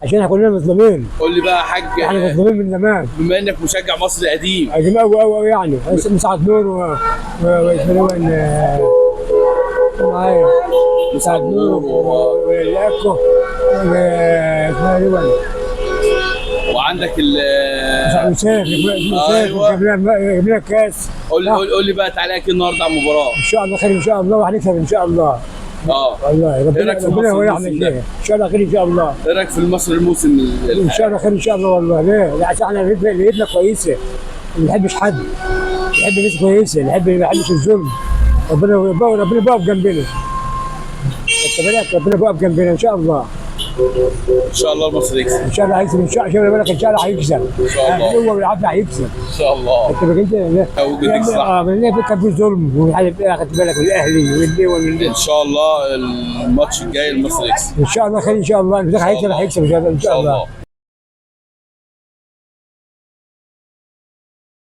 عشان احنا كلنا مظلومين. قول لي بقى يا حاج، احنا مظلومين من زمان. بما انك مشجع مصري قديم. قديم قوي قوي قوي يعني. مسعد نور واسمه معايا مسعد نور والاكو اسمها ايه، وعندك مسافر جاب لنا الكاس. قول لي بقى تعليقك النهارده على المباراه. ان شاء الله خير ان شاء الله، وهنكسب ان شاء الله. والله ربنا يولعنا فيها ان شاء الله خير ان شاء الله. ايه رايك في المصري الموسم ان شاء الله خير ان شاء الله والله. ليه؟ عشان احنا نيتنا كويسه، ما بنحبش حد، بنحب الناس كويسه، ما بنحبش الظلم. ربنا بيقف جنبنا. ربنا بيقف جنبنا ان شاء الله. ان شاء الله المصري يكسب. ان شاء الله هيكسب ان شاء الله. ان شاء الله هيكسب. ان شاء الله. هو والعافيه هيكسب. ان شاء الله. انت بقيت وجودك صح. من كان في ظلم خدت بالك، والاهلي والدول. ان شاء الله الماتش الجاي المصري يكسب. ان شاء الله خير ان شاء الله. هيكسب ان شاء الله.